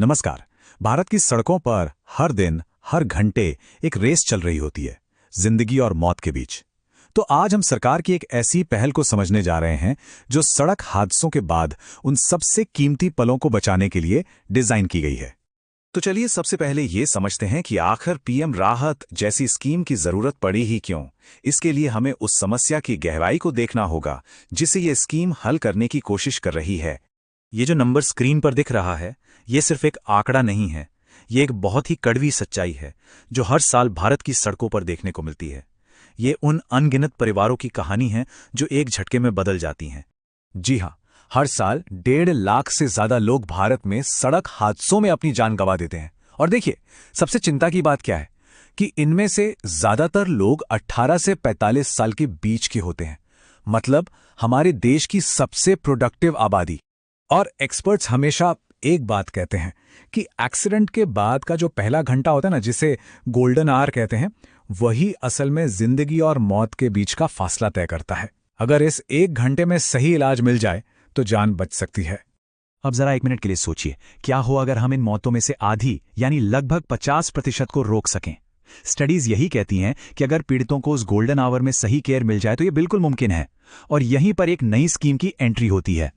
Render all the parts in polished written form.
नमस्कार। भारत की सड़कों पर हर दिन हर घंटे एक रेस चल रही होती है, जिंदगी और मौत के बीच। तो आज हम सरकार की एक ऐसी पहल को समझने जा रहे हैं जो सड़क हादसों के बाद उन सबसे कीमती पलों को बचाने के लिए डिजाइन की गई है। तो चलिए सबसे पहले ये समझते हैं कि आखिर पीएम राहत जैसी स्कीम की जरूरत पड़ी ही क्यों। इसके लिए हमें उस समस्या की गहराई को देखना होगा जिसे ये स्कीम हल करने की कोशिश कर रही है। ये जो नंबर स्क्रीन पर दिख रहा है, ये सिर्फ एक आंकड़ा नहीं है, ये एक बहुत ही कड़वी सच्चाई है जो हर साल भारत की सड़कों पर देखने को मिलती है। ये उन अनगिनत परिवारों की कहानी है जो एक झटके में बदल जाती हैं। जी हाँ, हर साल 1.5 लाख से ज्यादा लोग भारत में सड़क हादसों में अपनी जान गंवा देते हैं। और देखिए, सबसे चिंता की बात क्या है कि इनमें से ज्यादातर लोग 18 से 45 साल के बीच के होते हैं, मतलब हमारे देश की सबसे प्रोडक्टिव आबादी। और एक्सपर्ट्स हमेशा एक बात कहते हैं कि एक्सीडेंट के बाद का जो पहला घंटा होता है ना, जिसे गोल्डन आवर कहते हैं, वही असल में जिंदगी और मौत के बीच का फासला तय करता है। अगर इस 1 घंटे में सही इलाज मिल जाए तो जान बच सकती है। अब जरा 1 मिनट के लिए सोचिए, क्या हो अगर हम इन मौतों में से आधी यानी लगभग 50% को रोक सकें। स्टडीज यही कहती हैं कि अगर पीड़ितों को उस गोल्डन आवर में सही केयर मिल जाए तो यह बिल्कुल मुमकिन है। और यहीं पर एक नई स्कीम की एंट्री होती है,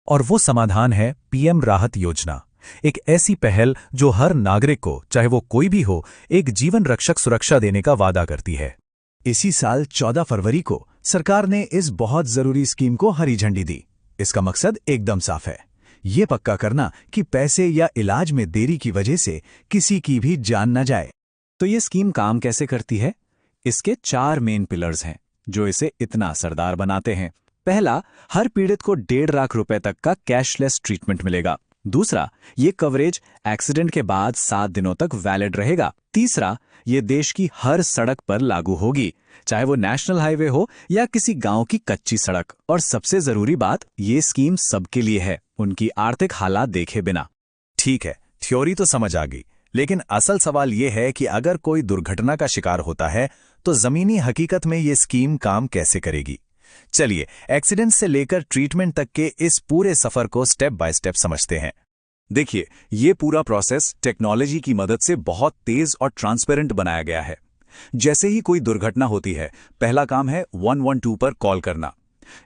और वो समाधान है पीएम राहत योजना। एक ऐसी पहल जो हर नागरिक को, चाहे वो कोई भी हो, एक जीवन रक्षक सुरक्षा देने का वादा करती है। इसी साल 14 फरवरी को सरकार ने इस बहुत जरूरी स्कीम को हरी झंडी दी। इसका मकसद एकदम साफ है, ये पक्का करना कि पैसे या इलाज में देरी की वजह से किसी की भी जान न जाए। तो ये स्कीम काम कैसे करती है? इसके 4 मेन पिलर्स हैं जो इसे इतना असरदार बनाते हैं। पहला, हर पीड़ित को 1.5 लाख रुपए तक का कैशलेस ट्रीटमेंट मिलेगा। दूसरा, ये कवरेज एक्सीडेंट के बाद 7 दिनों तक वैलिड रहेगा। तीसरा, ये देश की हर सड़क पर लागू होगी, चाहे वो नेशनल हाईवे हो या किसी गांव की कच्ची सड़क। और सबसे जरूरी बात, ये स्कीम सबके लिए है, उनकी आर्थिक हालात देखे बिना। ठीक है, थ्योरी तो समझ आ गई, लेकिन असल सवाल ये है कि अगर कोई दुर्घटना का शिकार होता है तो जमीनी हकीकत में ये स्कीम काम कैसे करेगी। चलिए, एक्सीडेंट से लेकर ट्रीटमेंट तक के इस पूरे सफर को स्टेप बाय स्टेप समझते हैं। देखिए, ये पूरा प्रोसेस टेक्नोलॉजी की मदद से बहुत तेज और ट्रांसपेरेंट बनाया गया है। जैसे ही कोई दुर्घटना होती है, पहला काम है 112 पर कॉल करना।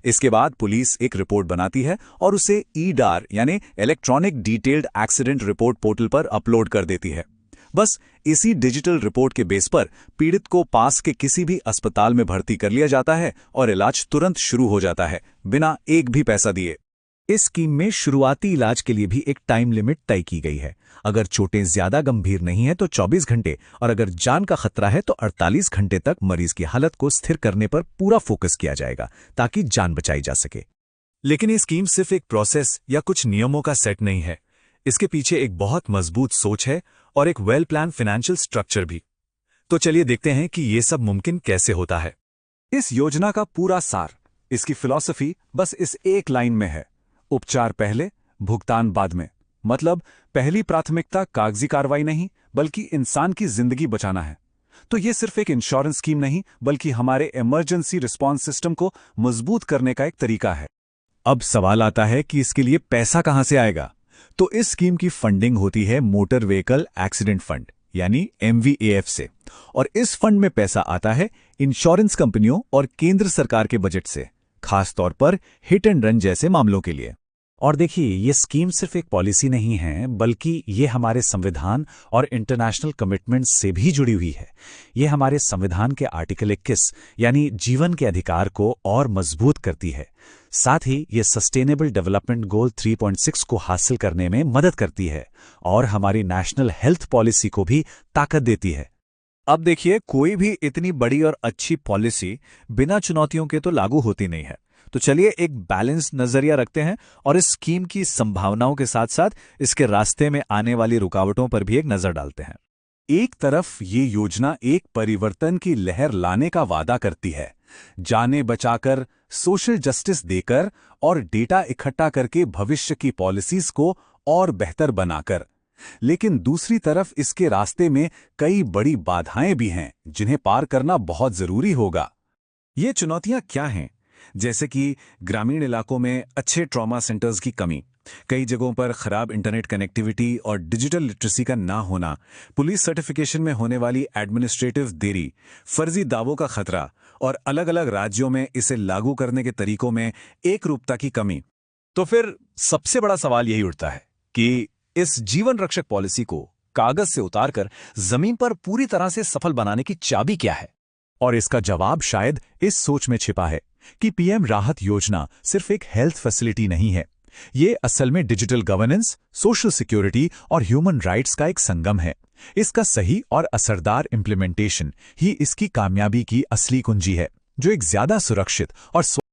इसके बाद पुलिस एक रिपोर्ट बनाती है और उसे ईडार यानी electronic detailed accident report portal पर अपलोड कर देती है। बस इसी डिजिटल रिपोर्ट के बेस पर पीड़ित को पास के किसी भी अस्पताल में भर्ती कर लिया जाता है और इलाज तुरंत शुरू हो जाता है, बिना एक भी पैसा दिए। इस स्कीम में शुरुआती इलाज के लिए भी एक टाइम लिमिट तय की गई है। अगर चोटें ज्यादा गंभीर नहीं है तो 24 घंटे, और अगर जान का खतरा है तो 48 घंटे तक मरीज की हालत को स्थिर करने पर पूरा फोकस किया जाएगा ताकि जान बचाई जा सके। लेकिन ये स्कीम सिर्फ एक प्रोसेस या कुछ नियमों का सेट नहीं है, इसके पीछे एक बहुत मजबूत सोच है और एक वेल प्लान फाइनेंशियल स्ट्रक्चर भी। तो चलिए देखते हैं कि ये सब मुमकिन कैसे होता है। इस योजना का पूरा सार, इसकी फिलॉसफी बस इस एक लाइन में है: उपचार पहले, भुगतान बाद में। मतलब पहली प्राथमिकता कागजी कार्रवाई नहीं, बल्कि इंसान की जिंदगी बचाना है। तो ये सिर्फ एक इंश्योरेंस स्कीम नहीं, बल्कि हमारे इमरजेंसी रिस्पॉन्स सिस्टम को मजबूत करने का एक तरीका है। अब सवाल आता है कि इसके लिए पैसा कहां से आएगा। तो इस स्कीम की फंडिंग होती है मोटर व्हीकल एक्सीडेंट फंड यानी MVAF से, और इस फंड में पैसा आता है इंश्योरेंस कंपनियों और केंद्र सरकार के बजट से, खास तौर पर हिट एंड रन जैसे मामलों के लिए। और देखिए, ये स्कीम सिर्फ एक पॉलिसी नहीं है, बल्कि ये हमारे संविधान और इंटरनेशनल कमिटमेंट्स से भी जुड़ी हुई है। ये हमारे संविधान के आर्टिकल 21 यानी जीवन के अधिकार को और मजबूत करती है। साथ ही ये सस्टेनेबल डेवलपमेंट गोल 3.6 को हासिल करने में मदद करती है और हमारी नेशनल हेल्थ पॉलिसी को भी ताकत देती है। अब देखिए, कोई भी इतनी बड़ी और अच्छी पॉलिसी बिना चुनौतियों के तो लागू होती नहीं है। तो चलिए एक बैलेंस नजरिया रखते हैं और इस स्कीम की संभावनाओं के साथ साथ इसके रास्ते में आने वाली रुकावटों पर भी एक नजर डालते हैं। एक तरफ ये योजना एक परिवर्तन की लहर लाने का वादा करती है, जानें बचाकर, सोशल जस्टिस देकर और डेटा इकट्ठा करके भविष्य की पॉलिसीज को और बेहतर बनाकर। लेकिन दूसरी तरफ इसके रास्ते में कई बड़ी बाधाएं भी हैं जिन्हें पार करना बहुत जरूरी होगा। ये चुनौतियां क्या हैं? जैसे कि ग्रामीण इलाकों में अच्छे ट्रॉमा सेंटर्स की कमी, कई जगहों पर खराब इंटरनेट कनेक्टिविटी और डिजिटल लिटरेसी का ना होना, पुलिस सर्टिफिकेशन में होने वाली एडमिनिस्ट्रेटिव देरी, फर्जी दावों का खतरा और अलग-अलग राज्यों में इसे लागू करने के तरीकों में एकरूपता की कमी। तो फिर सबसे बड़ा सवाल यही उठता है कि इस जीवन रक्षक पॉलिसी को कागज से उतारकर जमीन पर पूरी तरह से सफल बनाने की चाबी क्या है? और इसका जवाब शायद इस सोच में छिपा है कि पीएम राहत योजना सिर्फ एक हेल्थ फैसिलिटी नहीं है। ये असल में डिजिटल गवर्नेंस, सोशल सिक्योरिटी और ह्यूमन राइट्स का एक संगम है। इसका सही और असरदार इम्प्लीमेंटेशन ही इसकी कामयाबी की असली कुंजी है, जो एक ज्यादा सुरक्षित और